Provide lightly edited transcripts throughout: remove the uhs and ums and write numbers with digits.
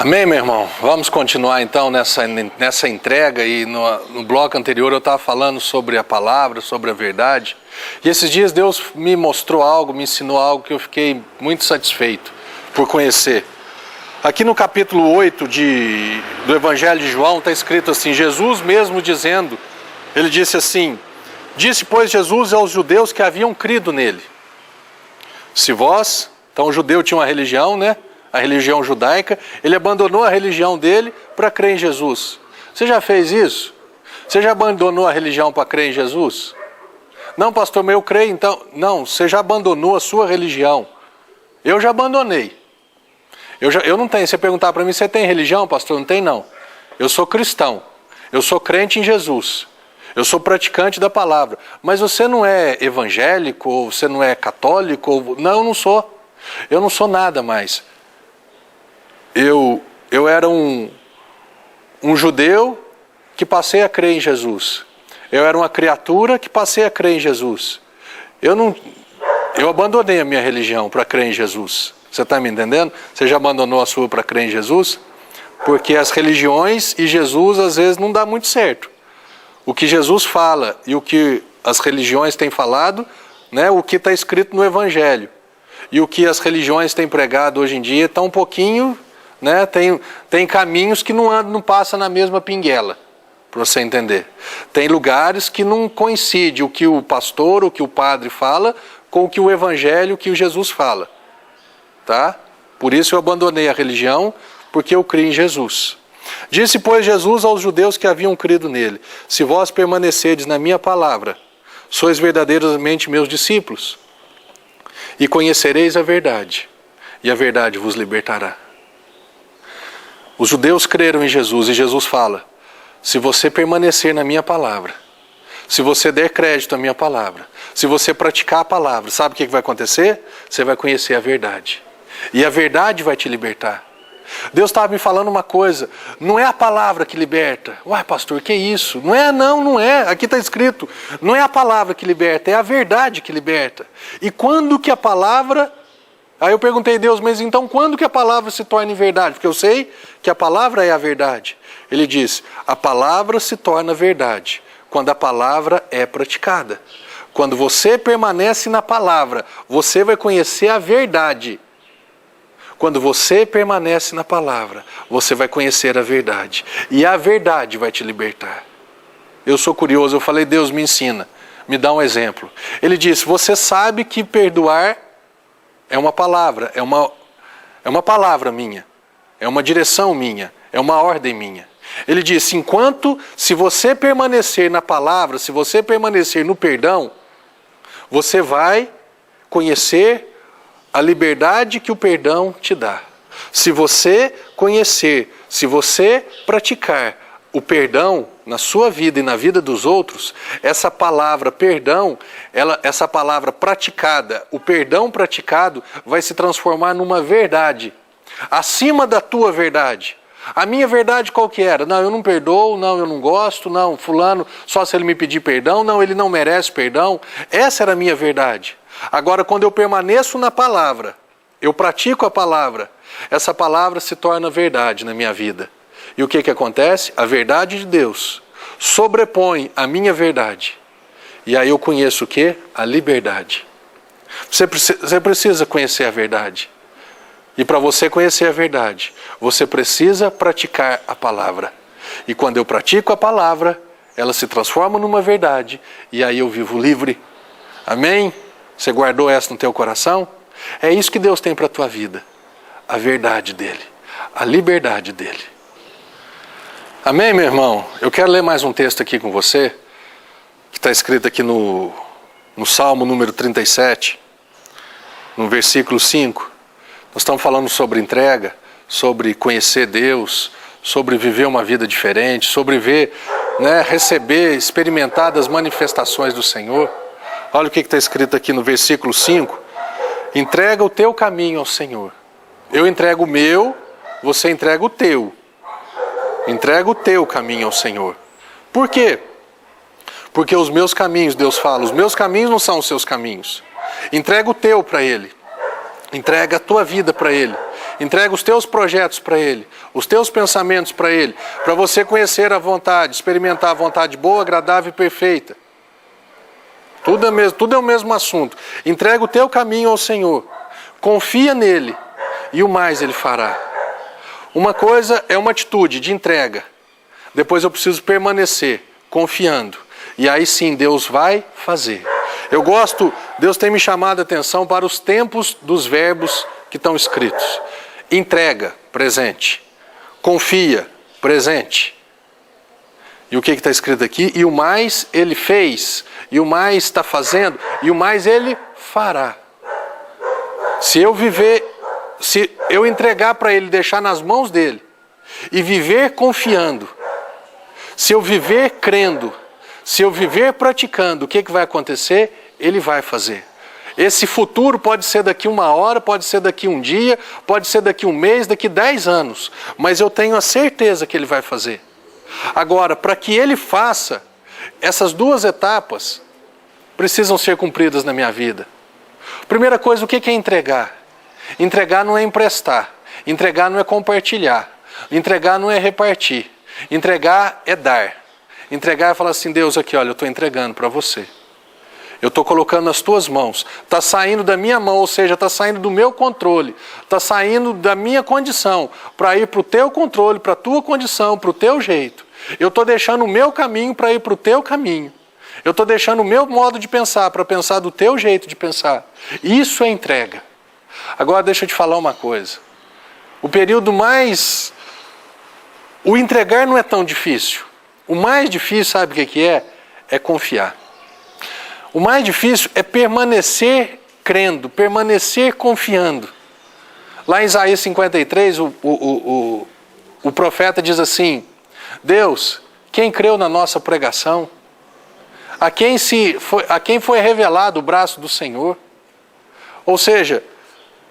Amém, meu irmão? Vamos continuar então nessa entrega. E no bloco anterior eu estava falando sobre a palavra, sobre a verdade. E esses dias Deus me mostrou algo, me ensinou algo que eu fiquei muito satisfeito por conhecer. Aqui no capítulo 8 do Evangelho de João está escrito assim, Jesus mesmo dizendo, ele disse assim, disse pois Jesus aos judeus que haviam crido nele. Se vós, então o judeu tinha uma religião, né? A religião judaica, ele abandonou a religião dele para crer em Jesus. Você já fez isso? Você já abandonou a religião para crer em Jesus? Não, pastor, mas eu creio, então... Não, você já abandonou a sua religião. Eu já abandonei. Eu não tenho. Você perguntar para mim, você tem religião, pastor? Não tem, não. Eu sou cristão. Eu sou crente em Jesus. Eu sou praticante da palavra. Mas você não é evangélico, ou você não é católico? Ou... Não, eu não sou. Eu não sou nada mais. Eu era um judeu que passei a crer em Jesus. Eu era uma criatura que passei a crer em Jesus. Eu abandonei a minha religião para crer em Jesus. Você está me entendendo? Você já abandonou a sua para crer em Jesus? Porque as religiões e Jesus às vezes não dá muito certo. O que Jesus fala e o que as religiões têm falado, né, o que está escrito no Evangelho. E o que as religiões têm pregado hoje em dia está um pouquinho... Né? Tem caminhos que não passam na mesma pinguela, para você entender. Tem lugares que não coincide o que o pastor, o que o padre fala, com o que o evangelho, o que o Jesus fala. Tá? Por isso eu abandonei a religião, porque eu criei em Jesus. Disse, pois, Jesus aos judeus que haviam crido nele, se vós permanecerdes na minha palavra, sois verdadeiramente meus discípulos, e conhecereis a verdade, e a verdade vos libertará. Os judeus creram em Jesus e Jesus fala, se você permanecer na minha palavra, se você der crédito à minha palavra, se você praticar a palavra, sabe o que vai acontecer? Você vai conhecer a verdade. E a verdade vai te libertar. Deus estava me falando uma coisa, não é a palavra que liberta. Uai, pastor, que isso? Não é. Aqui está escrito, não é a palavra que liberta, é a verdade que liberta. E quando que a palavra... Aí eu perguntei a Deus, mas então quando que a palavra se torna verdade? Porque eu sei que a palavra é a verdade. Ele diz, a palavra se torna verdade quando a palavra é praticada. Quando você permanece na palavra, você vai conhecer a verdade. Quando você permanece na palavra, você vai conhecer a verdade. E a verdade vai te libertar. Eu sou curioso, eu falei, Deus me ensina, me dá um exemplo. Ele disse, você sabe que perdoar é uma palavra, é uma palavra minha, é uma direção minha, é uma ordem minha. Ele disse, se você permanecer na palavra, se você permanecer no perdão, você vai conhecer a liberdade que o perdão te dá. Se você conhecer, se você praticar o perdão na sua vida e na vida dos outros, essa palavra perdão, essa palavra praticada, o perdão praticado vai se transformar numa verdade, acima da tua verdade. A minha verdade qual que era? Não, eu não perdoo, não, eu não gosto, não, fulano, só se ele me pedir perdão, não, ele não merece perdão. Essa era a minha verdade. Agora, quando eu permaneço na palavra, eu pratico a palavra, essa palavra se torna verdade na minha vida. E o que acontece? A verdade de Deus sobrepõe a minha verdade. E aí eu conheço o quê? A liberdade. Você precisa conhecer a verdade. E para você conhecer a verdade, você precisa praticar a palavra. E quando eu pratico a palavra, ela se transforma numa verdade. E aí eu vivo livre. Amém? Você guardou essa no teu coração? É isso que Deus tem para a tua vida. A verdade dele. A liberdade dele. Amém, meu irmão? Eu quero ler mais um texto aqui com você, que está escrito aqui no Salmo número 37, no versículo 5. Nós estamos falando sobre entrega, sobre conhecer Deus, sobre viver uma vida diferente, sobre ver, né, receber, experimentar das manifestações do Senhor. Olha o que está escrito aqui no versículo 5. Entrega o teu caminho ao Senhor. Eu entrego o meu, você entrega o teu. Entrega o teu caminho ao Senhor. Por quê? Porque os meus caminhos, Deus fala, os meus caminhos não são os seus caminhos. Entrega o teu para Ele. Entrega a tua vida para Ele. Entrega os teus projetos para Ele, os teus pensamentos para Ele, para você conhecer a vontade, experimentar a vontade boa, agradável e perfeita. Tudo é o mesmo assunto. Entrega o teu caminho ao Senhor, confia nele e o mais Ele fará. Uma coisa é uma atitude de entrega, depois eu preciso permanecer confiando, e aí sim Deus vai fazer. Deus tem me chamado a atenção para os tempos dos verbos que estão escritos. Entrega, presente. Confia, presente. E o que está escrito aqui? E o mais Ele fez, e o mais está fazendo, e o mais Ele fará. Se eu entregar para Ele, deixar nas mãos dEle, e viver confiando, se eu viver crendo, se eu viver praticando, o que vai acontecer? Ele vai fazer. Esse futuro pode ser daqui 1 hora, pode ser daqui 1 dia, pode ser daqui 1 mês, daqui 10 anos, mas eu tenho a certeza que Ele vai fazer. Agora, para que Ele faça, essas 2 etapas precisam ser cumpridas na minha vida. Primeira coisa, o que é entregar? Entregar não é emprestar, entregar não é compartilhar, entregar não é repartir, entregar é dar. Entregar é falar assim, Deus, aqui, olha, eu estou entregando para você. Eu estou colocando nas tuas mãos. Está saindo da minha mão, ou seja, está saindo do meu controle. Está saindo da minha condição para ir para o teu controle, para a tua condição, para o teu jeito. Eu estou deixando o meu caminho para ir para o teu caminho. Eu estou deixando o meu modo de pensar para pensar do teu jeito de pensar. Isso é entrega. Agora deixa eu te falar uma coisa. O entregar não é tão difícil. O mais difícil, sabe o que é? É confiar. O mais difícil é permanecer crendo, permanecer confiando. Lá em Isaías 53, o profeta diz assim, Deus, quem creu na nossa pregação? A quem foi revelado o braço do Senhor? Ou seja,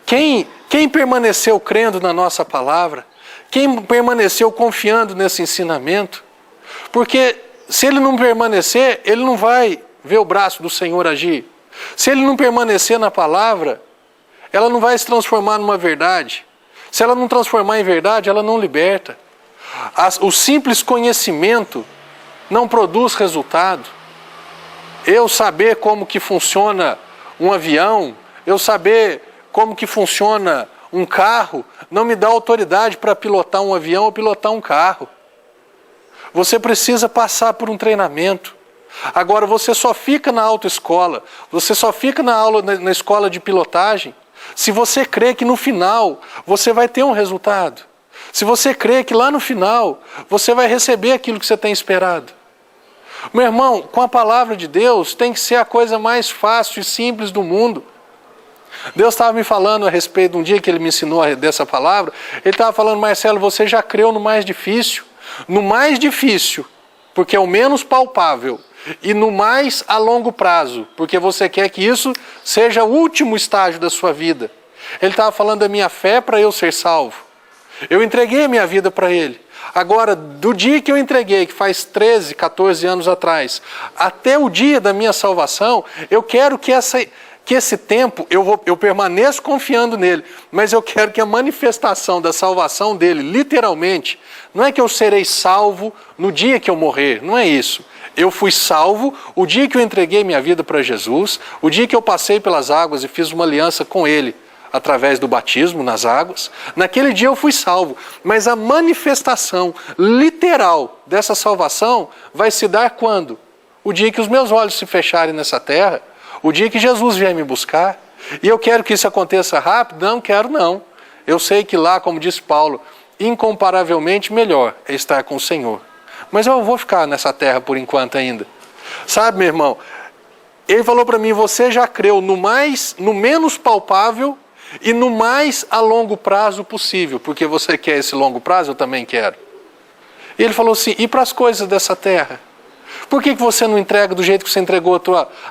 quem permaneceu crendo na nossa palavra? Quem permaneceu confiando nesse ensinamento? Porque se ele não permanecer, ele não vai ver o braço do Senhor agir. Se ele não permanecer na palavra, ela não vai se transformar numa verdade. Se ela não transformar em verdade, ela não liberta. O simples conhecimento não produz resultado. Eu saber como que funciona um avião, eu saber como que funciona um carro, não me dá autoridade para pilotar um avião ou pilotar um carro. Você precisa passar por um treinamento. Agora, você só fica na autoescola, você só fica na escola de pilotagem, se você crê que no final você vai ter um resultado. Se você crê que lá no final você vai receber aquilo que você tem esperado. Meu irmão, com a palavra de Deus tem que ser a coisa mais fácil e simples do mundo. Deus estava me falando a respeito de um dia que Ele me ensinou dessa palavra, Ele estava falando, Marcelo, você já creu no mais difícil? No mais difícil, porque é o menos palpável, e no mais a longo prazo, porque você quer que isso seja o último estágio da sua vida. Ele estava falando da minha fé para eu ser salvo. Eu entreguei a minha vida para Ele. Agora, do dia que eu entreguei, que faz 13, 14 anos atrás, até o dia da minha salvação, eu quero que esse tempo, eu permaneço confiando nele, mas eu quero que a manifestação da salvação dele, literalmente, não é que eu serei salvo no dia que eu morrer, não é isso. Eu fui salvo o dia que eu entreguei minha vida para Jesus, o dia que eu passei pelas águas e fiz uma aliança com Ele, através do batismo nas águas. Naquele dia eu fui salvo, mas a manifestação literal dessa salvação vai se dar quando? O dia que os meus olhos se fecharem nessa terra, o dia que Jesus vier me buscar. E eu quero que isso aconteça rápido? Não quero não. Eu sei que lá, como disse Paulo, incomparavelmente melhor é estar com o Senhor. Mas eu vou ficar nessa terra por enquanto ainda. Sabe, meu irmão, Ele falou para mim, você já creu no menos palpável e no mais a longo prazo possível, porque você quer esse longo prazo, eu também quero. E Ele falou assim, e para as coisas dessa terra? Por que você não entrega do jeito que você entregou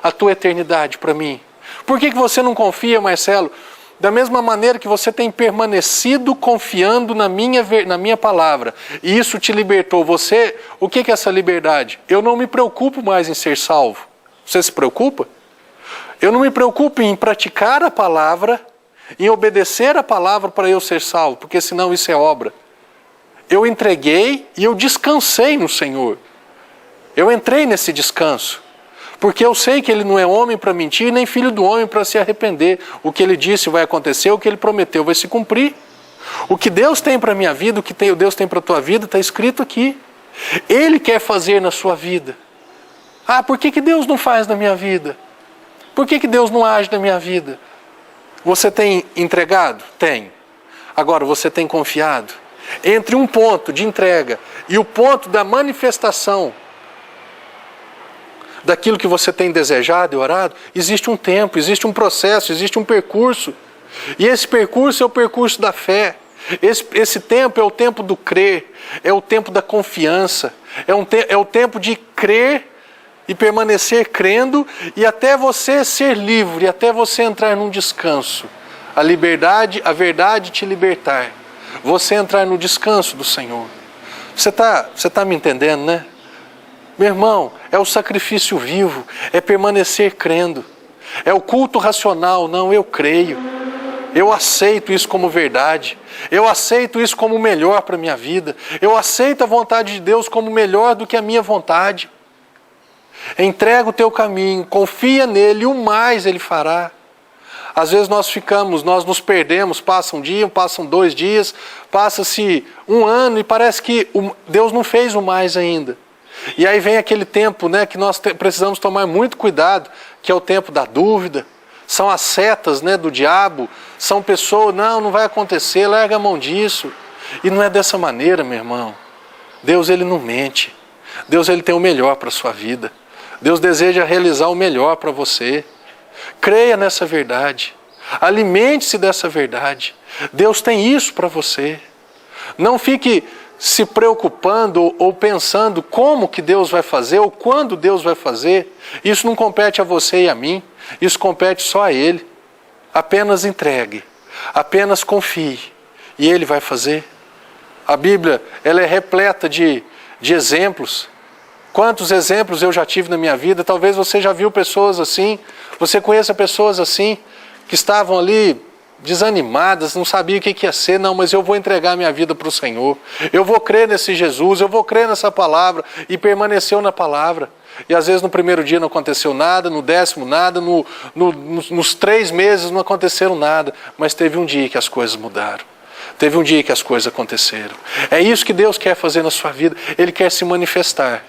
a tua eternidade para mim? Por que você não confia, Marcelo, da mesma maneira que você tem permanecido confiando na minha palavra, e isso te libertou? O que é essa liberdade? Eu não me preocupo mais em ser salvo. Você se preocupa? Eu não me preocupo em praticar a palavra em obedecer a palavra para eu ser salvo, porque senão isso é obra. Eu entreguei e eu descansei no Senhor. Eu entrei nesse descanso, porque eu sei que Ele não é homem para mentir, nem filho do homem para se arrepender. O que Ele disse vai acontecer, o que Ele prometeu vai se cumprir. O que Deus tem para a minha vida, o que Deus tem para a tua vida, está escrito aqui. Ele quer fazer na sua vida. Ah, por que Deus não faz na minha vida? Por que Deus não age na minha vida? Você tem entregado? Tem. Agora, você tem confiado? Entre um ponto de entrega e o ponto da manifestação daquilo que você tem desejado e orado, existe um tempo, existe um processo, existe um percurso. E esse percurso é o percurso da fé. Esse tempo é o tempo do crer, é o tempo da confiança, é o tempo de crer e permanecer crendo e até você ser livre, até você entrar num descanso. A liberdade, a verdade te libertar. Você entrar no descanso do Senhor. Você tá me entendendo, né? Meu irmão, é o sacrifício vivo, é permanecer crendo. É o culto racional, não, eu creio. Eu aceito isso como verdade. Eu aceito isso como melhor para a minha vida. Eu aceito a vontade de Deus como melhor do que a minha vontade. Entrega o teu caminho, confia nele e o mais Ele fará. Às vezes nós nos perdemos, passa um dia, passam 2 dias, passa-se 1 ano e parece que Deus não fez o mais ainda. E aí vem aquele tempo, né, que nós precisamos tomar muito cuidado, que é o tempo da dúvida. São as setas, né, do diabo, são pessoas, não vai acontecer, larga a mão disso. E não é dessa maneira, meu irmão. Deus, Ele não mente. Deus, Ele tem o melhor para a sua vida. Deus deseja realizar o melhor para você. Creia nessa verdade. Alimente-se dessa verdade. Deus tem isso para você. Não fique se preocupando ou pensando como que Deus vai fazer ou quando Deus vai fazer. Isso não compete a você e a mim. Isso compete só a Ele. Apenas entregue. Apenas confie. E Ele vai fazer. A Bíblia, ela é repleta de exemplos. Quantos exemplos eu já tive na minha vida? Talvez você já viu pessoas assim. Você conheça pessoas assim, que estavam ali desanimadas, não sabia o que ia ser. Não, mas eu vou entregar minha vida para o Senhor. Eu vou crer nesse Jesus, eu vou crer nessa palavra. E permaneceu na palavra. E às vezes no primeiro dia não aconteceu nada, no 10º nada, nos 3 meses não aconteceram nada. Mas teve um dia que as coisas mudaram. Teve um dia que as coisas aconteceram. É isso que Deus quer fazer na sua vida. Ele quer se manifestar.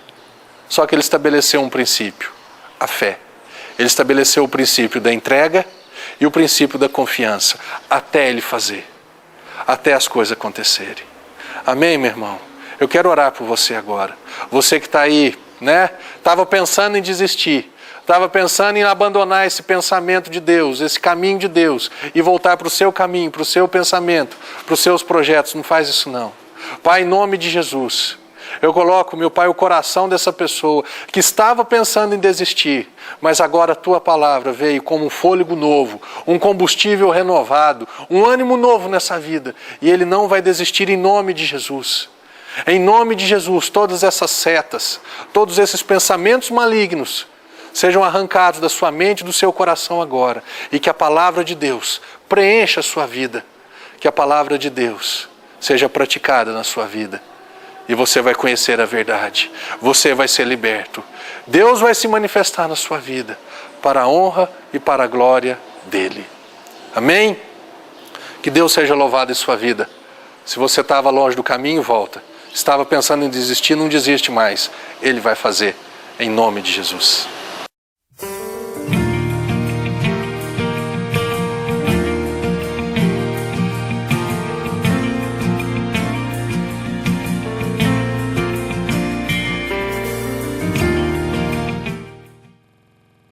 Só que Ele estabeleceu um princípio, a fé. Ele estabeleceu o princípio da entrega e o princípio da confiança, até Ele fazer, até as coisas acontecerem. Amém, meu irmão? Eu quero orar por você agora. Você que está aí, né? Estava pensando em desistir, estava pensando em abandonar esse pensamento de Deus, esse caminho de Deus, e voltar para o seu caminho, para o seu pensamento, para os seus projetos. Não faz isso não. Pai, em nome de Jesus, eu coloco, meu Pai, o coração dessa pessoa que estava pensando em desistir, mas agora a Tua palavra veio como um fôlego novo, um combustível renovado, um ânimo novo nessa vida, e ele não vai desistir em nome de Jesus. Em nome de Jesus, todas essas setas, todos esses pensamentos malignos sejam arrancados da sua mente e do seu coração agora, e que a palavra de Deus preencha a sua vida, que a palavra de Deus seja praticada na sua vida. E você vai conhecer a verdade. Você vai ser liberto. Deus vai se manifestar na sua vida, para a honra e para a glória dEle. Amém? Que Deus seja louvado em sua vida. Se você estava longe do caminho, volta. Estava pensando em desistir, não desiste mais. Ele vai fazer, em nome de Jesus.